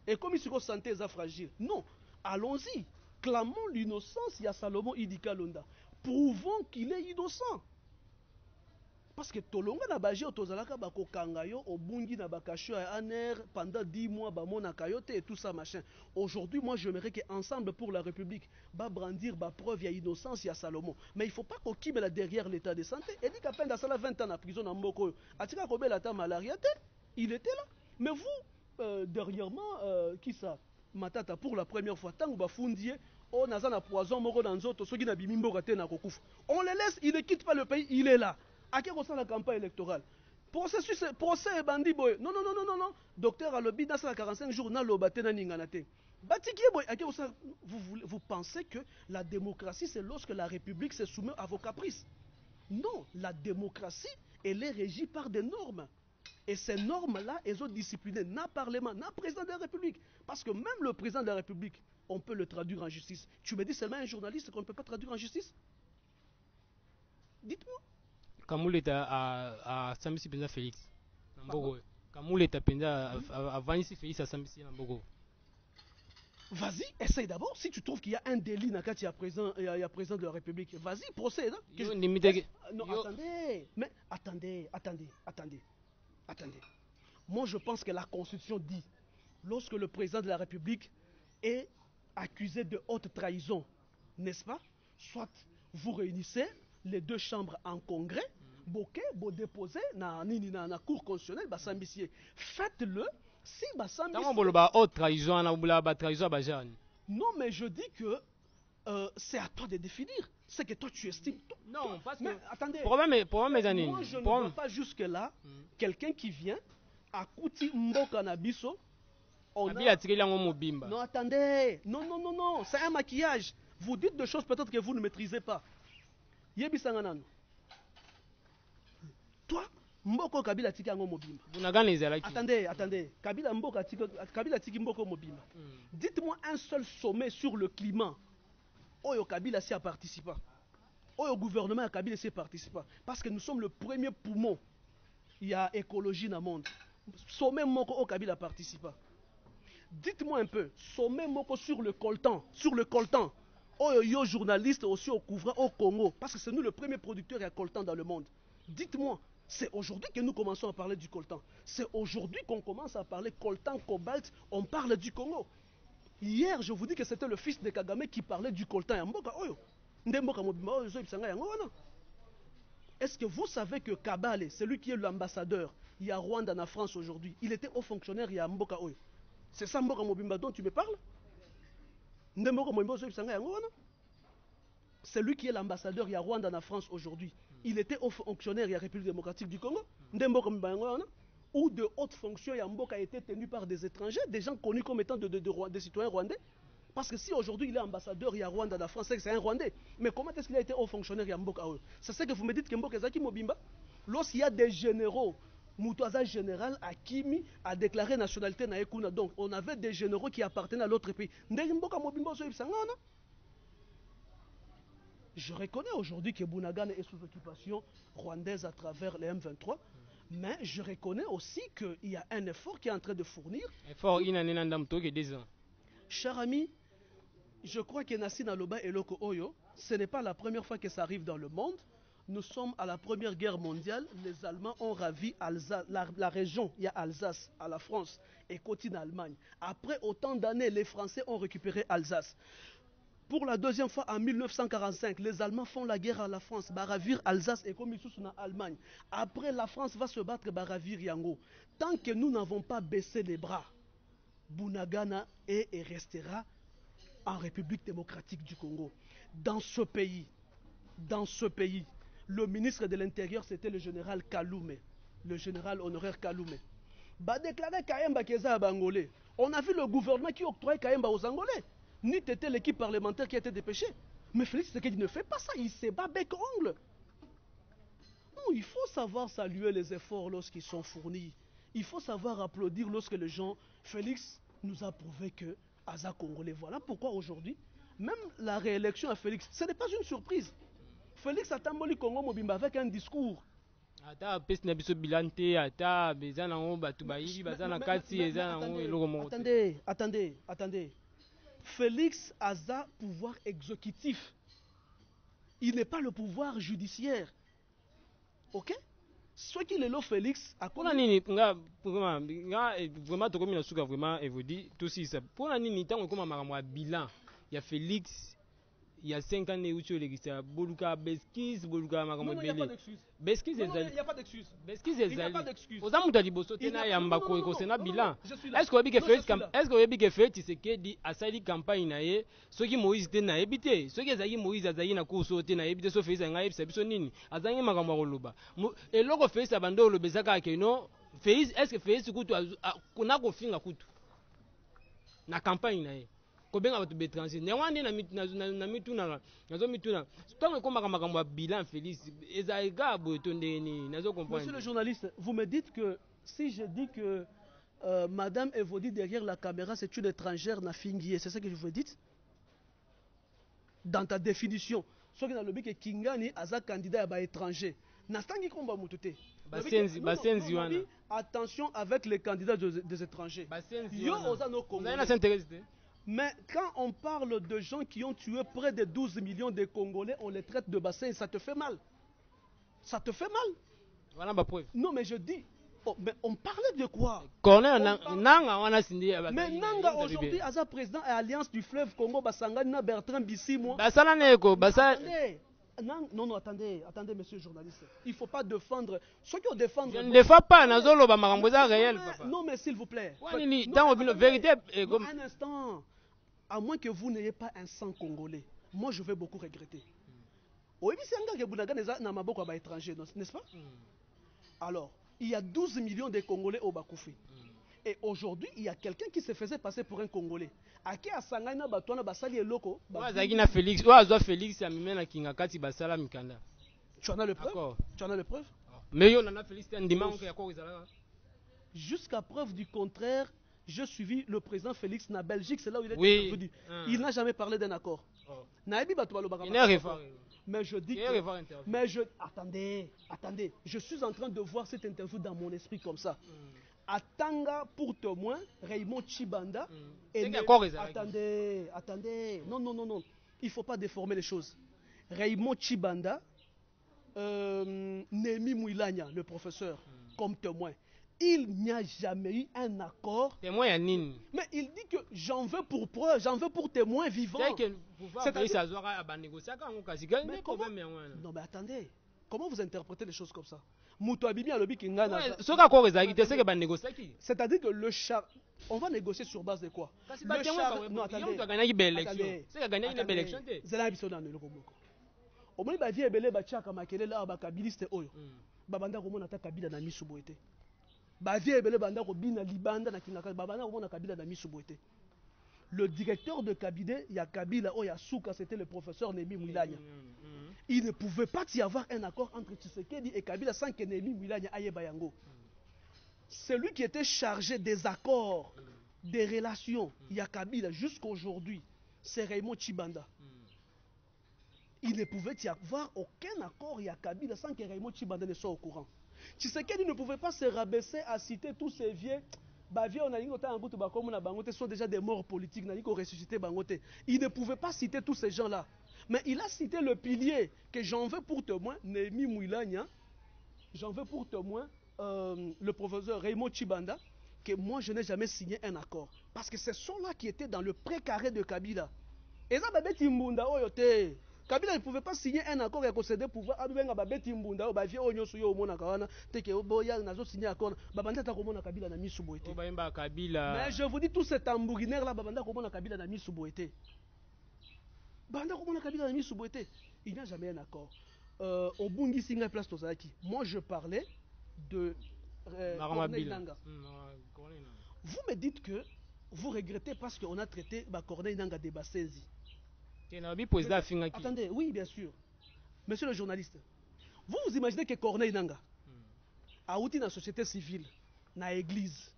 Et comme il se santé est fragile, non, allons-y. Clamons l'innocence, il y a Salomon Idika Londa. Prouvons qu'il est innocent. Parce que Tolonga na baji otozalaka bako kangayo obungi na bakasho à aner pendant 10 mois bamona kayote et tout ça machin. Aujourd'hui, moi j'aimerais qu'ensemble pour la République ba brandir ba preuve il y a innocence il y a Salomon. Mais il faut pas qu'on kibe là derrière l'état de santé. Et dit qu'à peine dans la 20 ans en prison en Mboko. Atika kobe la ta malaria, il était là. Mais vous dernièrement qui ça Matata pour la première fois tant ba fundier on a un poison moko dans autres ceux qui n'a bimimbo raté na kokufa. On le laisse, il ne quitte pas le pays, il est là. À qui ressemble la campagne électorale? Procès bandi boy. Non. Docteur Alobi dans 45 jours na lobate na ninganate. Batiki boy, à qui vous pensez que la démocratie c'est lorsque la République se soumet à vos caprices? Non, la démocratie elle est régie par des normes. Et ces normes-là, elles sont disciplinées, n'a Parlement, n'a président de la République. Parce que même le président de la République, on peut le traduire en justice. Tu me dis seulement un journaliste qu'on ne peut pas traduire en justice? Dites-moi. Kamoul est à Samisi Penda Félix. Kamoul est à Penda à Vanisi Félix à Samisi Nambogo. Vas-y, essaye d'abord. Si tu trouves qu'il y a un délit dans il y a président de la République, vas-y, procède. Non, attendez. Mais attendez. Moi, je pense que la Constitution dit, lorsque le président de la République est accusé de haute trahison, n'est-ce pas? Soit vous réunissez les deux chambres en congrès, vous déposez dans la cour constitutionnelle, faites-le. Si haute trahison, non, mais je dis que c'est à toi de définir ce que toi tu estimes. Non, parce que. Mais attendez, moi je ne vois pas jusque-là quelqu'un qui vient à Kouti Mboka Nabiso. Non, attendez. Non. C'est un maquillage. Vous dites des choses peut-être que vous ne maîtrisez pas. Yebisanganan. Toi, Mboko Kabila tiki yango mobimba. Attendez. Kabila tiki Mboko mobimba. Dites-moi un seul sommet sur le climat. Oyo Kabila s'y a participé. Oyo gouvernement a Kabila s'y participe. Parce que nous sommes le premier poumon. Il y a écologie dans le monde. Sommet Moko au Kabila participe. Dites-moi un peu, sommet Moko sur le coltan. Oyo yo journaliste aussi au couvre au Congo. Parce que c'est nous le premier producteur à coltan dans le monde. Dites-moi, c'est aujourd'hui que nous commençons à parler du coltan. C'est aujourd'hui qu'on commence à parler coltan, cobalt, on parle du Congo. Hier, je vous dis que c'était le fils de Kagame qui parlait du coltan. Est-ce que vous savez que Kabale, celui qui est l'ambassadeur, il y a Rwanda en France aujourd'hui, il était haut fonctionnaire, il y a Mboka Oyo. C'est ça Mboka Mobimba dont tu me parles? Celui qui est l'ambassadeur, il y a Rwanda en France aujourd'hui, il était haut fonctionnaire, il y a République démocratique du Congo. Ou de hautes fonctions, Yamboka a été tenu par des étrangers, des gens connus comme étant des citoyens rwandais. Parce que si aujourd'hui il est ambassadeur, il y a Rwanda, la France, c'est un Rwandais. Mais comment est-ce qu'il a été haut fonctionnaire Yamboka? C'est ça que vous me dites que Mboka Zaki Mobimba? Lorsqu'il y a des généraux, Moutouaza général Akimi a déclaré nationalité na Ekuna. Donc on avait des généraux qui appartenaient à l'autre pays. Je reconnais aujourd'hui que Bunagana est sous occupation rwandaise à travers les M23. Mais je reconnais aussi qu'il y a un effort qui est en train de fournir. Cher ami, je crois que Nassina Loba et Loko Oyo, ce n'est pas la première fois que ça arrive dans le monde. Nous sommes à la Première Guerre mondiale. Les Allemands ont ravi la région, il y a Alsace, à la France, et continue en Allemagne. Après autant d'années, les Français ont récupéré Alsace. Pour la deuxième fois, en 1945, les Allemands font la guerre à la France. Baravir Alsace et comme ils sont en Allemagne. Après, la France va se battre Baravir Yango. Tant que nous n'avons pas baissé les bras, Bunagana est et restera en République démocratique du Congo. Dans ce pays, le ministre de l'Intérieur, c'était le général Kaloume, le général honoraire Kaloume. Bah déclaré Kayemba Keza à Bangolais. On a vu le gouvernement qui octroie Kayemba aux Angolais. Ni était l'équipe parlementaire qui a été dépêchée. Mais Félix Tshisekedi ne fait pas ça, il se bat bec-ongle. Non, il faut savoir saluer les efforts lorsqu'ils sont fournis. Il faut savoir applaudir lorsque les gens... Félix nous a prouvé que Aza Congolais. Voilà pourquoi aujourd'hui, même la réélection à Félix, ce n'est pas une surprise. Félix a tamboli Congo Mobimba avec un discours. Attendez. Félix Aza, pouvoir exécutif. Il n'est pas le pouvoir judiciaire. Ok? Ce qu'il est là, Félix, à quoi vraiment évolué tout ça. Pour la nini, tant qu'on a bilan, il y a Félix. Il y a 5 ans, où tu as Boluka Beskis, Boluka Magambo. Non, il n'y a pas d'excuse. Beskis il n'y a pas d'excuse. Beskis il n'y a pas d'excuse. Aux amours d'Aliboso, il y a un bako et c'est un bilan. Est-ce que vous avez fait ce qui dit à sa campagne, ceux qui Moïse était habité, ceux qui ont Moïse Azaï na course au Tena habité, sauf qu'ils ont fait Sonini, Azaï Magambo Luba. Et l'autre fait sa bande le Bezaka Keno, est-ce que fait ce qu'on a confié à Koutou? Na campagne. Kobenga batu betransi ne wandi na mituna nazo mituna tant que makambo bilan Félix ezaiga boetondeni nazo comprendre. Monsieur le journaliste, vous me dites que si je dis que madame Evodi derrière la caméra c'est une étrangère na fingier, c'est ça que je vous dis? Dans ta définition, ce qui dans le but que Kingani aza candidat à ba étranger. Nastangi komba mutute. Basenzi wana. Attention avec les candidats des étrangers. Yo oza no Congo. Mais quand on parle de gens qui ont tué près de 12 millions de Congolais, on les traite de bassins, ça te fait mal. Ça te fait mal. Voilà ma preuve. Non, mais je dis, mais on parlait de quoi? Mais Nanga aujourd'hui, Aza président et Alliance du fleuve Congo, Basangana, Bertrand Bissimo. Non, attendez, monsieur le journaliste. Il ne faut pas défendre. Ceux qui ont défendu. Je ne défends pas, réel. Non, mais s'il vous plaît. Vérité. Un instant. À moins que vous n'ayez pas un sang congolais, moi je vais beaucoup regretter. N'est-ce pas? Alors, il y a 12 millions de Congolais au Bakoufi. Et aujourd'hui, il y a quelqu'un qui se faisait passer pour un Congolais. À qui a Sangaina Batouana Basali et Loko? Félix, Félix, Basala Mikanda. Tu en as le preuve? Tu en as le preuve? Mais il y en a Félix, un dimanche. Jusqu'à preuve du contraire, j'ai suivi le président Félix na Belgique, c'est là où il est intervenu. Il n'a jamais parlé d'un accord. Mais je dis que... Attendez. Je suis en train de voir cette interview dans mon esprit comme ça. Atanga pour témoin, Raymond Chibanda. Attendez. Non. Il ne faut pas déformer les choses. Raymond Chibanda, Némi Mouilania, le professeur, comme témoin. Il n'y a jamais eu un accord. Témoin à Nini. Mais il dit que j'en veux pour preuve, j'en veux pour témoin vivant. Non mais attendez, comment vous interprétez les choses comme ça? C'est-à-dire que le char... On va négocier sur base de quoi? Le char... Non, attendez. Le directeur de cabinet, il y a Kabila, c'était le professeur Némi Mouilania. Il ne pouvait pas y avoir un accord entre Tshisekedi et Kabila sans que Némi Mouilania aille Bayango. Celui qui était chargé des accords, des relations, il y a Kabila jusqu'à aujourd'hui, c'est Raymond Chibanda. Il ne pouvait y avoir aucun accord, il y a Kabila sans que Raymond Chibanda ne soit au courant. Tshisekedi ne pouvait pas se rabaisser à citer tous ces vieux. Sont déjà des morts politiques. Il ne pouvait pas citer tous ces gens-là. Mais il a cité le pilier que j'en veux pour témoin, Némi Mouilagna, j'en veux pour témoin le professeur Raymond Chibanda, que moi je n'ai jamais signé un accord. Parce que ce sont là qui étaient dans le précaré de Kabila. Et ça, Kabila ne pouvait pas signer un accord et concéder pouvoir. Mais je vous dis, tous ces tambourinaires là, Kabila n'a mis sous boité. Il n'y a jamais un accord. Au Bungi Singa Place Tozaki, moi je parlais de Corneille Nanga. Vous me dites que vous regrettez parce qu'on a traité Corneille Nanga de Bassenzi. Attendez, oui, bien sûr. Monsieur le journaliste, vous imaginez que Corneille Nanga a outi dans la société civile, dans l'église,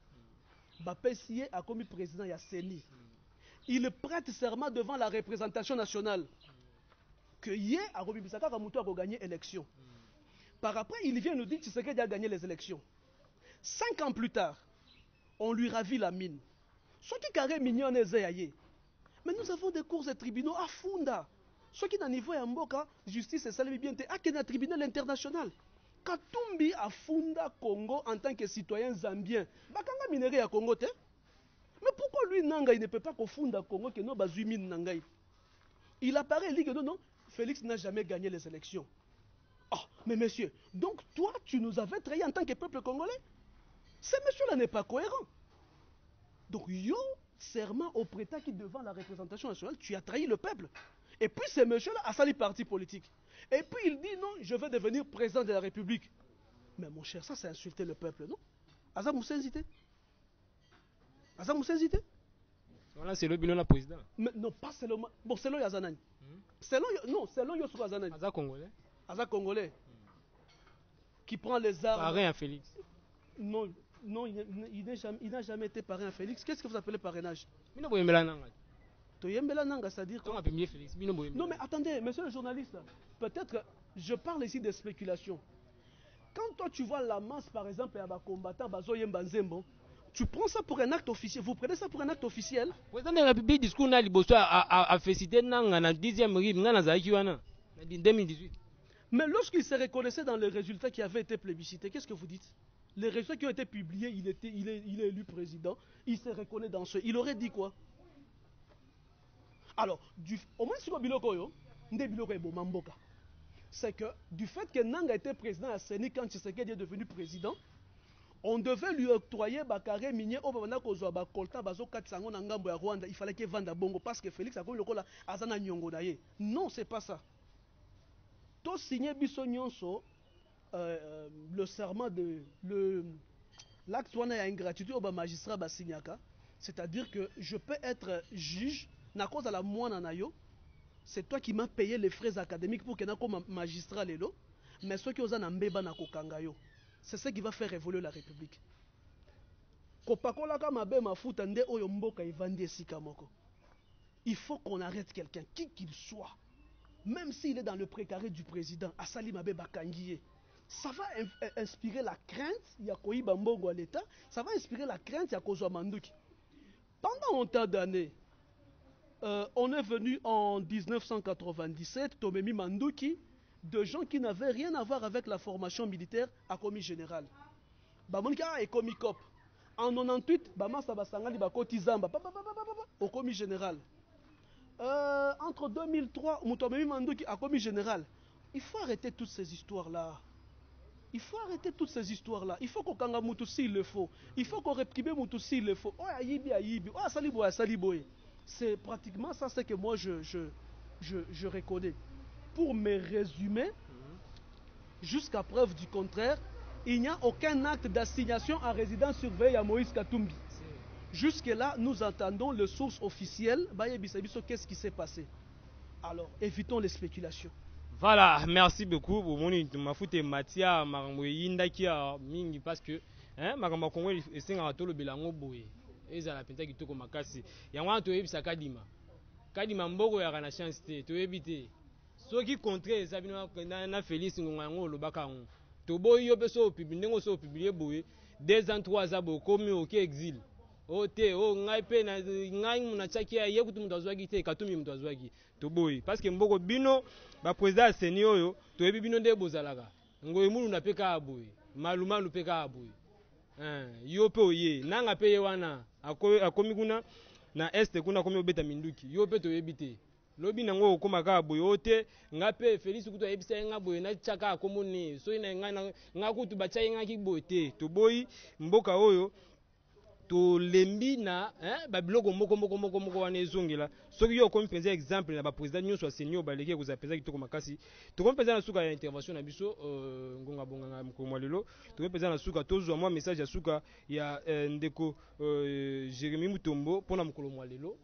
Bapessier a commis président Yasseni. Il prête serment devant la représentation nationale que hier, à Robibisaka Kamuto a gagné l'élection. Par après, il vient nous dire que Tshisekedi a gagné les élections. 5 ans plus tard, on lui ravit la mine. Ce qui carré mignon est. Mais nous avons des cours et tribunaux à Funda. Ce qui n'a niveau Mboka, justice et salut bien, à un tribunal international. Katumbi a Funda Congo en tant que citoyen zambien. Bakanga minerai à Congo te. Mais pourquoi lui Nanga il ne peut pas confondre Congo que non bazumin Nangai? Il apparaît, il dit que non, Félix n'a jamais gagné les élections. Oh, mais monsieur, donc toi tu nous avais trahi en tant que peuple congolais? Ce monsieur-là n'est pas cohérent. Donc yo, serment au prêtat qui devant la représentation nationale, tu as trahi le peuple. Et puis ce monsieur-là a sali parti politique. Et puis il dit non, je veux devenir président de la République. Mais mon cher, ça c'est insulter le peuple, non? Aza Moussenzité. Aza Moussenzité. Voilà, c'est le bilan président. Mais non, pas seulement. Bon, c'est l'on Yazanani. Non, c'est l'on Yossou Yazanani. Aza Congolais. Aza Congolais. Qui prend les armes. Parrain à Félix. Non, il n'a jamais été parrain à Félix. Qu'est-ce que vous appelez parrainage? C'est-à-dire quoi? Non, mais attendez, monsieur le journaliste, peut-être, je parle ici de spéculation. Quand toi tu vois la masse, par exemple, à combattant Bazoyem Banzembo, tu prends ça pour un acte officiel. Vous prenez ça pour un acte officiel? Vous avez un République discours à féliciter Nanga dans le 10e RIB, en 2018. Mais lorsqu'il se reconnaissait dans les résultats qui avaient été plébiscités, qu'est-ce que vous dites? Les résultats qui ont été publiés, il est élu président, il se reconnaît dans ce. Il aurait dit quoi? Alors, au moins si c'est que du fait que Nanga était président à Séni quand Tshisekedi est devenu président, on devait lui octroyer Bakare Minier au Babana Kozwa Bakolta Bazo Katsango Nangambo ya Rwanda. Il fallait qu'il vende à Bongo parce que Félix a connu le rôle Azana Nyongo Daye. Non, c'est pas ça. To signé Bissonyonso le serment de l'acte où on a ingratitude au magistrat Basignaka, c'est-à-dire que je peux être juge na cause à la moine nayo. C'est toi qui m'as payé les frais académiques pour que je sois magistrat lelo, mais ceux qui ont un mbeba na kokangayo. C'est ce qui va faire évoluer la République. Il faut qu'on arrête quelqu'un, qui qu'il soit, même s'il est dans le précaré du président, Asali Mabe Bakangiye. Ça va inspirer la crainte, il y a Koïba Mbongo à l'État, ça va inspirer la crainte, il y a Kozwa Manduki. Pendant autant d'années, on est venu en 1997, Tomemi Manduki, de gens qui n'avaient rien à voir avec la formation militaire à commis général. Bamonika et commis cop. En 98, Bamasa Basangali Bakoti Zamba au commis général. Entre 2003, Moutomemi Manduki a commis général. Il faut arrêter toutes ces histoires-là. Il faut arrêter toutes ces histoires-là. Il faut qu'on kanga Moutou s'il le faut. Il faut qu'on réprimer Moutou s'il le faut. Oh, ayibi, ayibi. Oh, saliboye, saliboye. C'est pratiquement ça, c'est que moi je reconnais. Pour me résumer, jusqu'à preuve du contraire, il n'y a aucun acte d'assignation à résidence surveillée à Moïse Katumbi. Jusque-là, nous entendons les sources officielles. Qu'est-ce qui s'est passé? Alors, évitons les spéculations. Voilà, merci beaucoup. Parce que ezala penta kitoko makasi yango wana toyebisa kadima mboko ya na chance te toyebi te soki contre eza bino na Félix Ngonga yango olobaka yango toboyi yo mpe so opiblie ndenge so opiblie boye 2 ans 3 ans bokomi oke exil o te o ngai pe na ngai muna chaki ya ye kutu mutazwaki te katumi mutazwaki to boy parce que mboko bino ba président seni oyo to yebi bino nde bozalaka ngoy mulu na peka aboy malumalu peka aboy yo pe oye nanga pe ye wana akomi kuna na este kuna komi obeta minduki yo pe to yebi te lobi nango okoma ka aboy o te nga pe Félix kutu ayebisa nga boy na chaka akomoni so ina nga kutu bacha nga ki boy te to boy mboka oyo to lembi na babiloko moko wana ezongela soki yo okomi mpenza exemple na bapresident nyonso asenio baleki kozala mpenza kitoko makasi tokomi mpenza na suka ya intervention na biso ngonga bonganga mokolo mwa lelo tokomi mpenza na suka tozwa mwa message ya suka ya ndeko Jérémy Mutombo mpona mokolo mwa lelo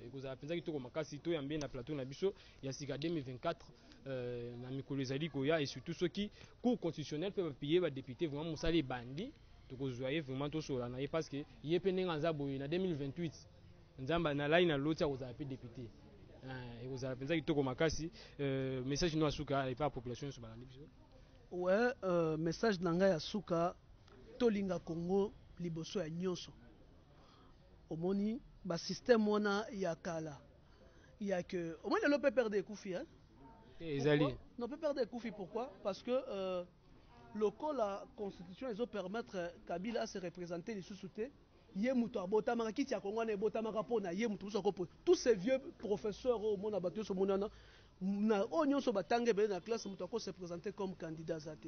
ekozala mpenza kitoko makasi toyambe na plateau na biso ya sika 2024 na mikolo ezali koya et surtout soki cour constitutionnel mpe bapiye badepute vraiment mosala ebandi tokozwa ye vraiment tosola na ye parce que ye pe ndenge aza boye na 2028 nzamba na lai na loti akozala pe député ekozala mpenza kitoko makasi message no asuka epa population nyonso balandi biso. Ouais, message na ngai ya suka tolinga Congo liboso ya nyonso omoni ba système wana ya kala ya que au moins le peut perdre ekufi hein ezali non peut perdre ekufi pourquoi parce que local la constitution ils ont permettre Kabila à se représenter les sous-soutés yemuto abotama kiti ya Congo na botama pona yemuto so ko tous ces vieux professeurs au monde abattu so monana na onyo so batange be na classe muto ko se présenter comme candidat zate.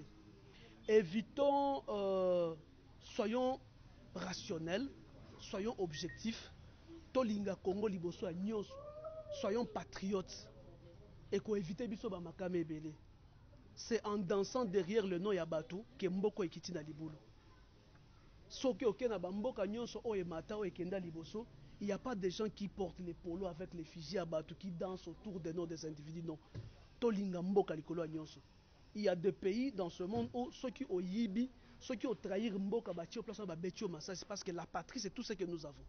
Évitons soyons rationnels, soyons objectifs. Tolinga Congo liboso a nyonso. Soyons patriotes et qu'on évite biso ba makame ebele. C'est en dansant derrière le nom Yabatu que Mboko ekiti na libulu. Soki okena ba mboka nyonso o emata o ekenda liboso, il n'y a pas de gens qui portent les polos avec les fusils Yabatu qui dansent autour des noms des individus non. Tolinga Mboka likolo a nyonso. Il y a des pays dans ce monde où ceux qui ont yibi, ceux qui ont trahi Mboka bati au place ba betio massage parce que la patrie c'est tout ce que nous avons.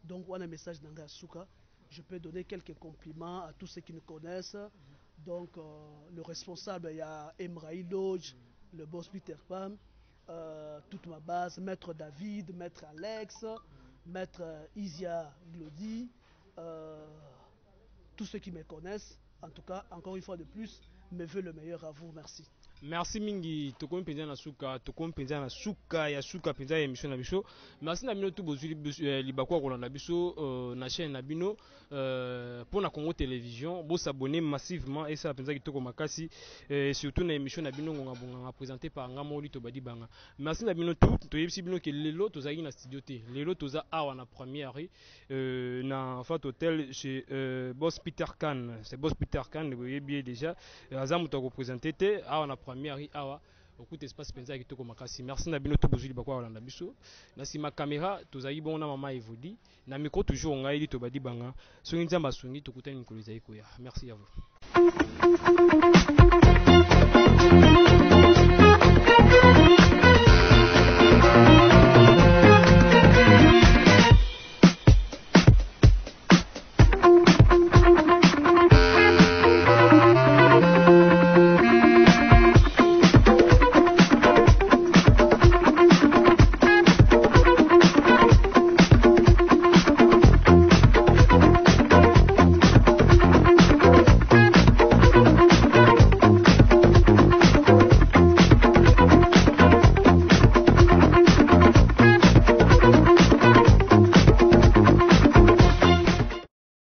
Donc on a un message d'Anga Souka. Je peux donner quelques compliments à tous ceux qui nous connaissent. Donc le responsable, il y a Emraï Lodge, le boss Peter Pam, toute ma base, Maître David, Maître Alex, Maître Isia Glody, tous ceux qui me connaissent. En tout cas, encore une fois de plus, me veut le meilleur à vous. Merci. Merci mingi tokomi penza na suka ya suka penza ya émission na biso merci na bino tout bozuli libakwa kolanda biso na chaîne na bino pour na Congo Télévision bo s'abonner massivement et ça penza kitoko makasi surtout na émission na bino ngonga bonga présenté par Ngamoli Tobadi Banga merci na bino tout toyebisi bino ke lelo tozaki na studio te lelo toza awa na première na Fat Hotel chez boss Peter Khan c'est boss Peter Khan vous bien déjà azamu to représenter te awa na première awa okute espace penza kitoko makasi merci na bino to bozuli bakwa olanda biso na sima caméra tozali bon na mama Evodi na micro toujours ngai Tobadi Banga songi nzamba songi tokutani mikolo ezali koya merci à vous.